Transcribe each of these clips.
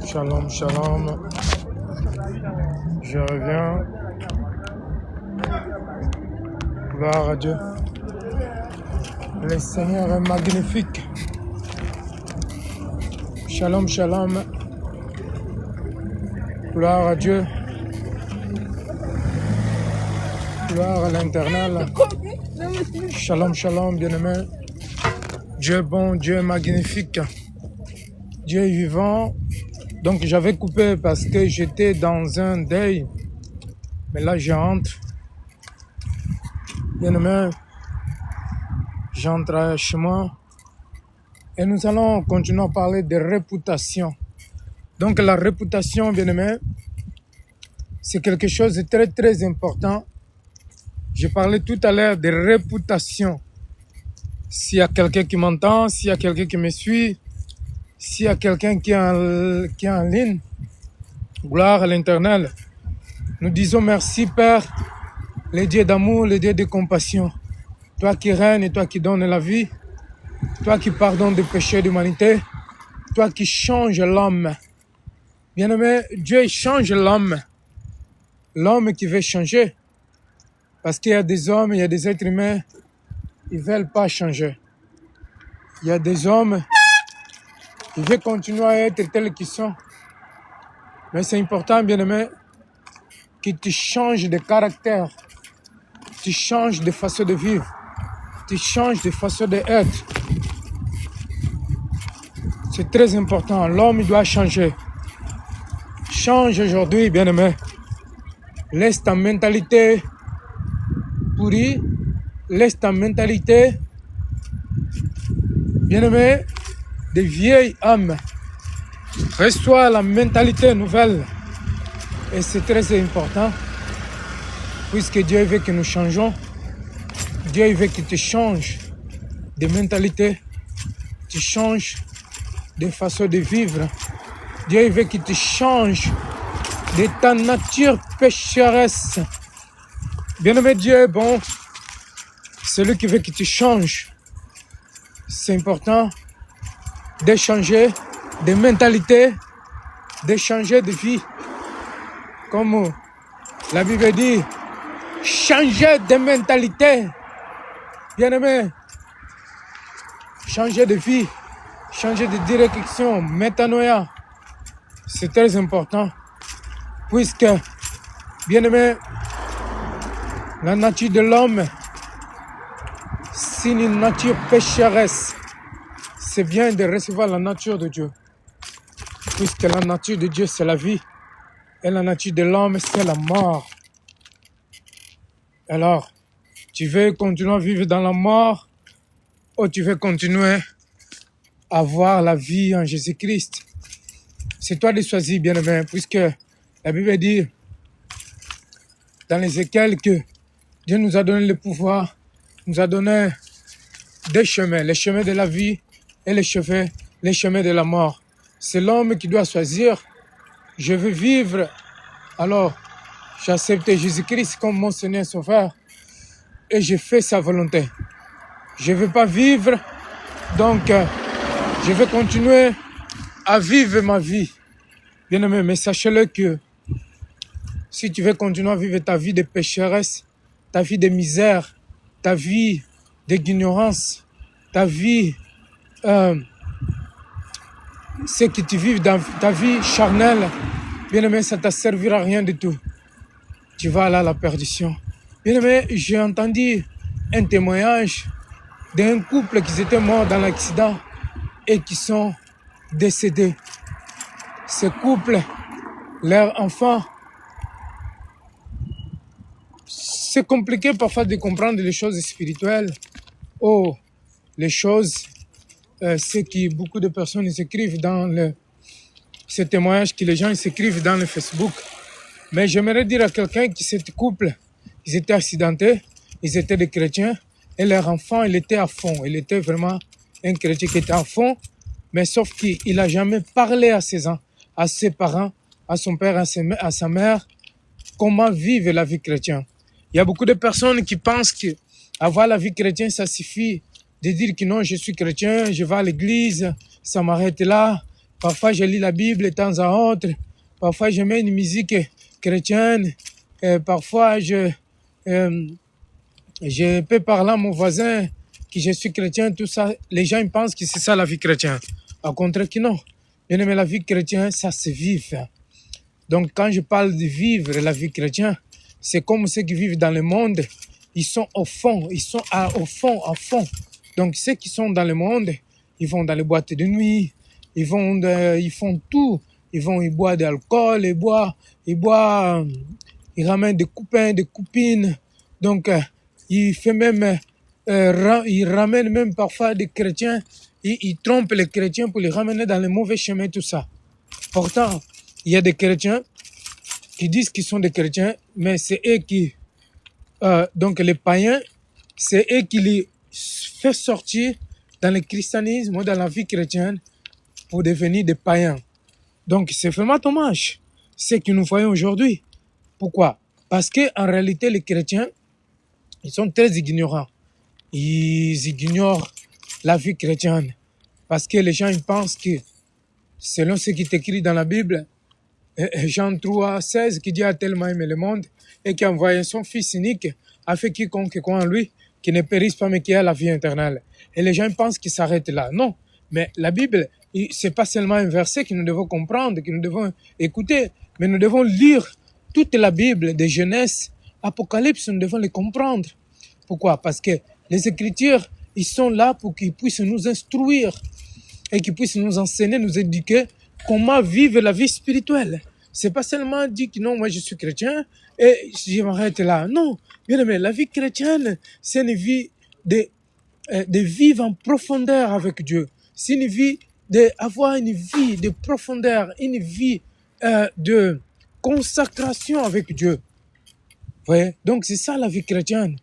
Shalom, shalom. Je reviens. Gloire à Dieu. Le Seigneur est magnifique. Shalom, shalom. Gloire à Dieu. Gloire à l'Éternel. Shalom, shalom, bien-aimé. Dieu est bon, Dieu est magnifique. Dieu est vivant. Donc j'avais coupé parce que j'étais dans un deuil. Mais là j'entre. Bien-aimé, j'entre chez moi. Et nous allons continuer à parler de réputation. Donc la réputation, bien-aimé, c'est quelque chose de très très important. Je parlais tout à l'heure de réputation. S'il y a quelqu'un qui m'entend, s'il y a quelqu'un qui me suit, s'il y a quelqu'un qui est en ligne, gloire à l'Éternel. Nous disons merci Père, le Dieu d'amour, le Dieu de compassion. Toi qui règnes et toi qui donnes la vie, toi qui pardonnes des péchés de l'humanité, toi qui changes l'homme. Bien-aimé, Dieu change l'homme. L'homme qui veut changer. Parce qu'il y a des hommes, il y a des êtres humains, ils ne veulent pas changer. Il y a des hommes, ils veulent continuer à être tels qu'ils sont. Mais c'est important, bien-aimé, que tu changes de caractère, tu changes de façon de vivre, tu changes de façon d'être. C'est très important, l'homme il doit changer. Change aujourd'hui, bien-aimé. Laisse ta mentalité pourrie, laisse ta mentalité, bien-aimé, de vieilles âmes. Reçois la mentalité nouvelle. Et c'est très important, puisque Dieu veut que nous changeons. Dieu veut que tu changes de mentalité, tu changes de façon de vivre. Dieu veut que tu changes de ta nature pécheresse. Bien-aimé, Dieu est bon. C'est lui qui veut que tu changes. C'est important de changer de mentalité, de changer de vie. Comme la Bible dit, changer de mentalité. Bien-aimé, changer de vie, changer de direction, métanoïa. C'est très important. Puisque, bien-aimé, la nature de l'homme, c'est une nature pécheresse. C'est bien de recevoir la nature de Dieu. Puisque la nature de Dieu, c'est la vie. Et la nature de l'homme, c'est la mort. Alors, tu veux continuer à vivre dans la mort ou tu veux continuer à avoir la vie en Jésus-Christ? C'est toi de choisir, bien-aimé, puisque la Bible dit dans l'Ézéchiel que Dieu nous a donné le pouvoir, nous a donné deux chemins, le chemin de la vie et le chemin de la mort. C'est l'homme qui doit choisir. Je veux vivre, alors j'ai accepté Jésus-Christ comme mon Seigneur Sauveur et je fais sa volonté. Je ne veux pas vivre, donc je vais continuer à vivre ma vie. Bien-aimé, mais sachez-le que si tu veux continuer à vivre ta vie de pécheresse, ta vie de misère, ta vie d'ignorance, ta vie, ce que tu vis dans ta vie charnelle, bien-aimé, ça ne te servira à rien du tout. Tu vas aller à la perdition. Bien-aimé, j'ai entendu un témoignage d'un couple qui était mort dans l'accident et qui sont décédés. Ce couple, leur enfant, c'est compliqué parfois de comprendre les choses spirituelles. Oh, les choses, ce que beaucoup de personnes écrivent dans ces témoignages que les gens s'écrivent dans le Facebook. Mais j'aimerais dire à quelqu'un que ce couple, ils étaient accidentés, ils étaient des chrétiens, et leur enfant, il était à fond. Il était vraiment un chrétien qui était à fond, mais sauf qu'il n'a jamais parlé à ses parents, à son père, à sa mère, comment vivre la vie chrétienne. Il y a beaucoup de personnes qui pensent qu'avoir la vie chrétienne, ça suffit de dire que non, je suis chrétien, je vais à l'église, ça m'arrête là, Parfois, je lis la Bible de temps à autre. Parfois, je mets une musique chrétienne. Parfois, je peux parler à mon voisin que je suis chrétien, tout ça. Les gens ils pensent que c'est ça la vie chrétienne. Au contraire que non. Bien aimé, la vie chrétienne, ça se vit. Donc, quand je parle de vivre la vie chrétienne, c'est comme ceux qui vivent dans le monde. Ils sont au fond, ils sont au fond, à fond. Donc, ceux qui sont dans le monde, ils vont dans les boîtes de nuit, ils font tout. Ils boivent de l'alcool, ils ramènent des copains, des copines. Donc, ils ramènent même parfois des chrétiens. Ils trompent les chrétiens pour les ramener dans le mauvais chemin, tout ça. Pourtant, il y a des chrétiens qui disent qu'ils sont des chrétiens, mais c'est eux qui... donc les païens, c'est eux qui les font sortir dans le christianisme ou dans la vie chrétienne pour devenir des païens. Donc c'est vraiment dommage ce que nous voyons aujourd'hui. Pourquoi? Parce qu'en réalité, les chrétiens, ils sont très ignorants. Ils ignorent la vie chrétienne. Parce que les gens ils pensent que, selon ce qui est écrit dans la Bible, Jean 3, 16, qui dit a tellement aimé le monde et qui a envoyé son Fils unique afin que quiconque croit en lui, qui ne périsse pas mais qui ait la vie éternelle. Et les gens pensent qu'ils s'arrêtent là. Non, mais la Bible, c'est pas seulement un verset que nous devons comprendre, que nous devons écouter, mais nous devons lire toute la Bible, de Genèse, Apocalypse, nous devons les comprendre. Pourquoi? Parce que les Écritures, ils sont là pour qu'ils puissent nous instruire et qu'ils puissent nous enseigner, nous éduquer comment vivre la vie spirituelle. C'est pas seulement dire que non, moi je suis chrétien et je m'arrête là. Non, bien aimé, la vie chrétienne, c'est une vie de vivre en profondeur avec Dieu. C'est une vie d'avoir une vie de profondeur, une vie de consacration avec Dieu. Vous voyez? Donc c'est ça la vie chrétienne.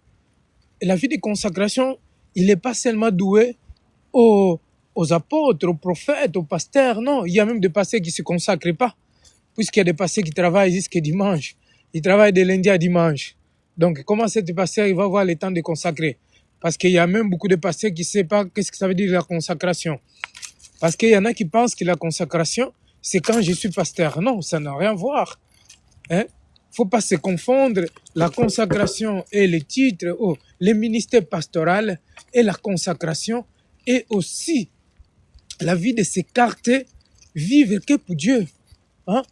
Et la vie de consacration, il n'est pas seulement doué aux apôtres, aux prophètes, aux pasteurs. Non, il y a même des pasteurs qui ne se consacrent pas, puisqu'il y a des pasteurs qui travaillent jusqu'à dimanche. Ils travaillent de lundi à dimanche. Donc, comment cet pasteur il va avoir le temps de consacrer? Parce qu'il y a même beaucoup de pasteurs qui ne savent pas qu'est-ce que ça veut dire la consacration. Parce qu'il y en a qui pensent que la consacration, c'est quand je suis pasteur. Non, ça n'a rien à voir. Hein? Faut pas se confondre la consacration et le titre, le ministère pastoral et la consacration et aussi la vie de s'écarter, vivre que pour Dieu. Hein?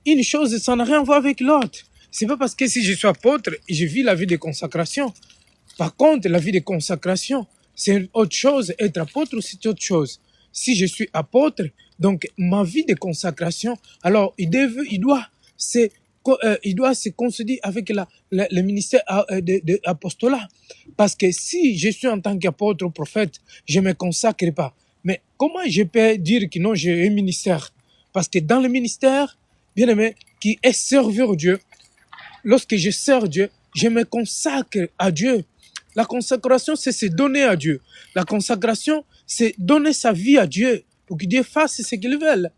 Une chose, ça n'a rien à voir avec l'autre. C'est pas parce que si je suis apôtre, je vis la vie de consacration. Par contre, la vie de consacration, c'est autre chose. Être apôtre, c'est autre chose. Si je suis apôtre, donc ma vie de consacration, alors il doit se concéder avec le ministère de l'apostolat. Parce que si je suis en tant qu'apôtre ou prophète, je ne me consacre pas. Mais comment je peux dire que non, j'ai un ministère? Parce que dans le ministère, bien aimé, qui est servir Dieu, lorsque je sers Dieu, je me consacre à Dieu. La consécration, c'est se donner à Dieu. La consécration, c'est donner sa vie à Dieu pour que Dieu fasse ce qu'il veut.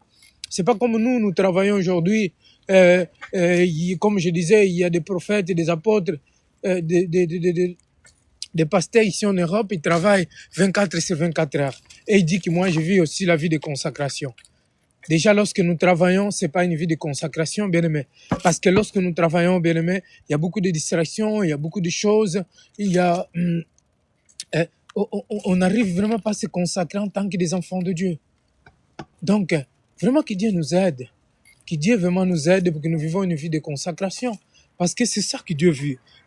C'est pas comme nous travaillons aujourd'hui. Comme je disais, il y a des prophètes et des apôtres, des pasteurs ici en Europe, ils travaillent 24 sur 24 heures. Et il dit que moi, je vis aussi la vie de consacration. Déjà, lorsque nous travaillons, c'est pas une vie de consacration, bien aimé. Parce que lorsque nous travaillons, bien aimé, il y a beaucoup de distractions, il y a beaucoup de choses. On n'arrive vraiment pas à se consacrer en tant que des enfants de Dieu. Donc, vraiment que Dieu nous aide. Que Dieu vraiment nous aide pour que nous vivons une vie de consacration. Parce que c'est ça que Dieu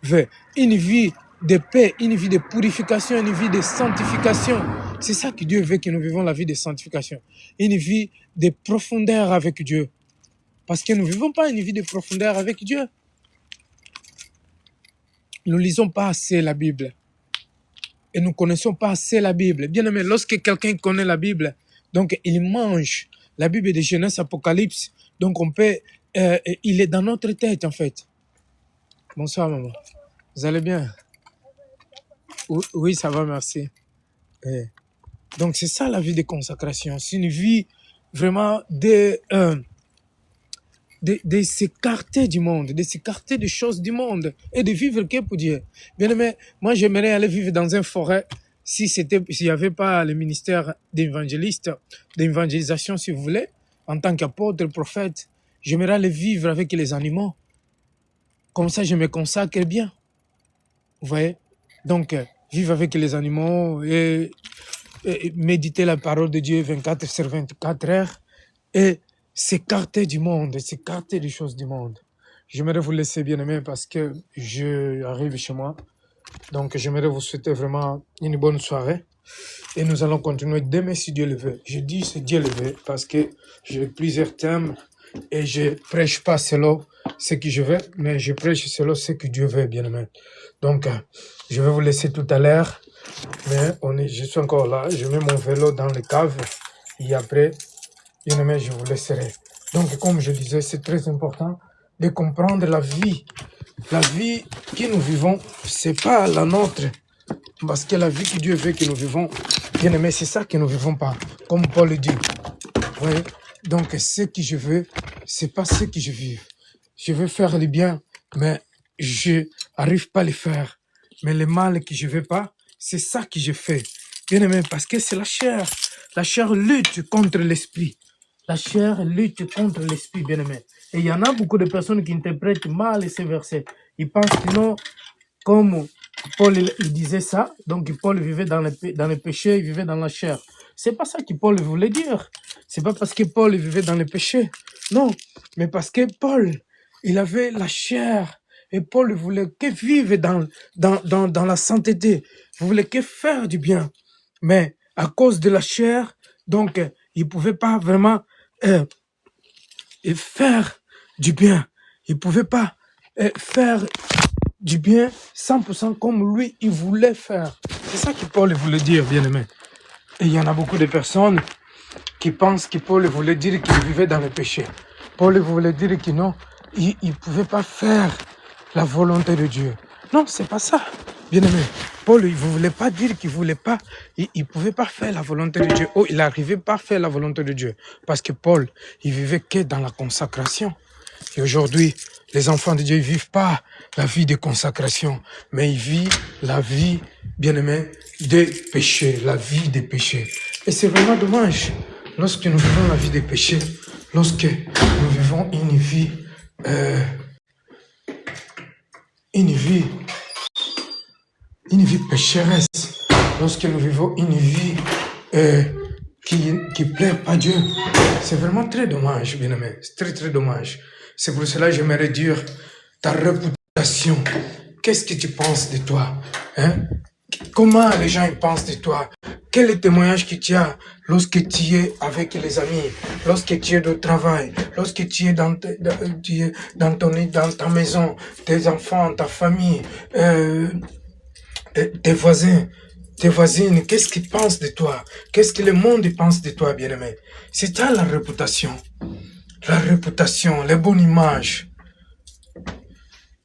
veut. Une vie de paix, une vie de purification, une vie de sanctification. C'est ça que Dieu veut, que nous vivons la vie de sanctification. Une vie de profondeur avec Dieu. Parce que nous ne vivons pas une vie de profondeur avec Dieu. Nous ne lisons pas assez la Bible. Et nous ne connaissons pas assez la Bible. Bien aimé, lorsque quelqu'un connaît la Bible, donc il mange la Bible de Genèse, Apocalypse, donc il est dans notre tête en fait. Bonsoir maman. Vous allez bien? Oui, ça va, merci. Donc c'est ça la vie de consacration. C'est une vie vraiment de s'écarter du monde, de s'écarter des choses du monde et de vivre que pour Dieu. Bien aimé, moi j'aimerais aller vivre dans une forêt s'il n'y avait pas le ministère d'évangélisation, si vous voulez, en tant qu'apôtre, prophète, j'aimerais aller vivre avec les animaux. Comme ça, je me consacre bien. Vous voyez? Donc, vivre avec les animaux et méditer la parole de Dieu 24 sur 24 heures et s'écarter du monde, s'écarter des choses du monde. J'aimerais vous laisser, bien-aimés, parce que je arrive chez moi. Donc, j'aimerais vous souhaiter vraiment une bonne soirée. Et nous allons continuer demain si Dieu le veut. Je dis c'est Dieu le veut parce que j'ai plusieurs thèmes et je prêche pas selon ce que je veux, mais je prêche selon ce que Dieu veut, bien-aimé. Donc, je vais vous laisser tout à l'heure, mais je suis encore là. Je mets mon vélo dans le cave et après, bien-aimé, je vous laisserai. Donc, comme je disais, c'est très important de comprendre la vie. La vie que nous vivons, c'est pas la nôtre. Parce que la vie que Dieu veut que nous vivons, bien aimé, c'est ça que nous ne vivons pas. Comme Paul le dit. Oui. Donc, ce que je veux, c'est pas ce que je vis. Je veux faire le bien, mais je n'arrive pas à le faire. Mais le mal que je veux pas, c'est ça que je fais. Bien aimé, parce que c'est la chair. La chair lutte contre l'esprit. La chair lutte contre l'esprit, bien aimé. Et il y en a beaucoup de personnes qui interprètent mal ces versets. Ils pensent que non, comme Paul il disait ça, donc Paul vivait dans le péché, il vivait dans la chair. C'est pas ça que Paul voulait dire. C'est pas parce que Paul vivait dans le péché. Non, mais parce que Paul, il avait la chair. Et Paul voulait que vivre dans la sainteté. Il voulait que faire du bien. Mais à cause de la chair, donc il pouvait pas vraiment faire du bien. Il pouvait pas faire du bien 100% comme lui, il voulait faire. C'est ça que Paul voulait dire, bien-aimé. Et il y en a beaucoup de personnes qui pensent que Paul voulait dire qu'il vivait dans le péché. Paul voulait dire que non, il ne pouvait pas faire la volonté de Dieu. Non, c'est pas ça, bien-aimé. Paul, il ne voulait pas dire qu'il voulait pas, il pouvait pas faire la volonté de Dieu. Oh, il n'arrivait pas à faire la volonté de Dieu. Parce que Paul, il vivait que dans la consacration. Et aujourd'hui, les enfants de Dieu ne vivent pas la vie de consacration, mais ils vivent la vie, bien-aimé, des péchés, la vie des péchés. Et c'est vraiment dommage, lorsque nous vivons la vie des péchés, lorsque nous vivons une vie pécheresse, lorsque nous vivons une vie qui plaît pas Dieu. C'est vraiment très dommage, bien-aimé. C'est très, très dommage. C'est pour cela que j'aimerais dire ta réputation. Qu'est-ce que tu penses de toi? Hein? Comment les gens ils pensent de toi? Quel est le témoignage que tu as lorsque tu es avec les amis, lorsque tu es au travail, lorsque tu es dans ta maison, tes enfants, ta famille, tes voisins, tes voisines, qu'est-ce qu'ils pensent de toi? Qu'est-ce que le monde pense de toi, bien-aimé? C'est ça la réputation. La réputation, les bonnes images.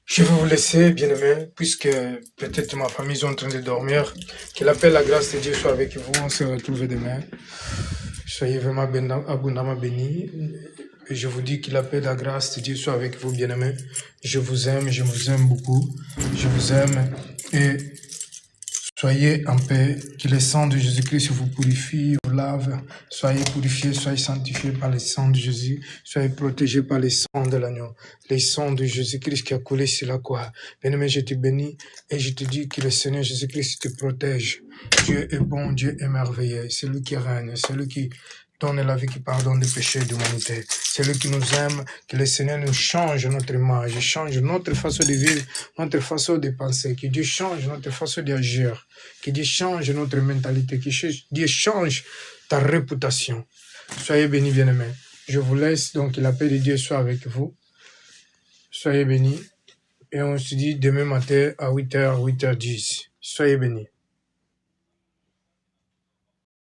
Je vais vous laisser, bien-aimés, puisque peut-être ma famille est en train de dormir. Que la paix, la grâce de Dieu soit avec vous. On se retrouve demain. Soyez vraiment abondamment bénis. Et je vous dis que la paix, la grâce de Dieu soit avec vous, bien-aimés. Je vous aime beaucoup. Je vous aime et soyez en paix. Que le sang de Jésus-Christ vous purifie, vous lave. Soyez purifiés, soyez sanctifiés par le sang de Jésus. Soyez protégés par le sang de l'agneau. Le sang de Jésus-Christ qui a coulé sur la croix. Bien-aimé, je te bénis et je te dis que le Seigneur Jésus-Christ te protège. Dieu est bon, Dieu est merveilleux. C'est lui qui règne, c'est lui qui donne la vie, qui pardonne les péchés de l'humanité. C'est lui qui nous aime, que le Seigneur nous change notre image, change notre façon de vivre, notre façon de penser, que Dieu change notre façon d'agir, que Dieu change notre mentalité, que Dieu change ta réputation. Soyez bénis, bien-aimés. Je vous laisse, donc que la paix de Dieu soit avec vous. Soyez bénis. Et on se dit demain matin à 8h, 8h10. Soyez bénis.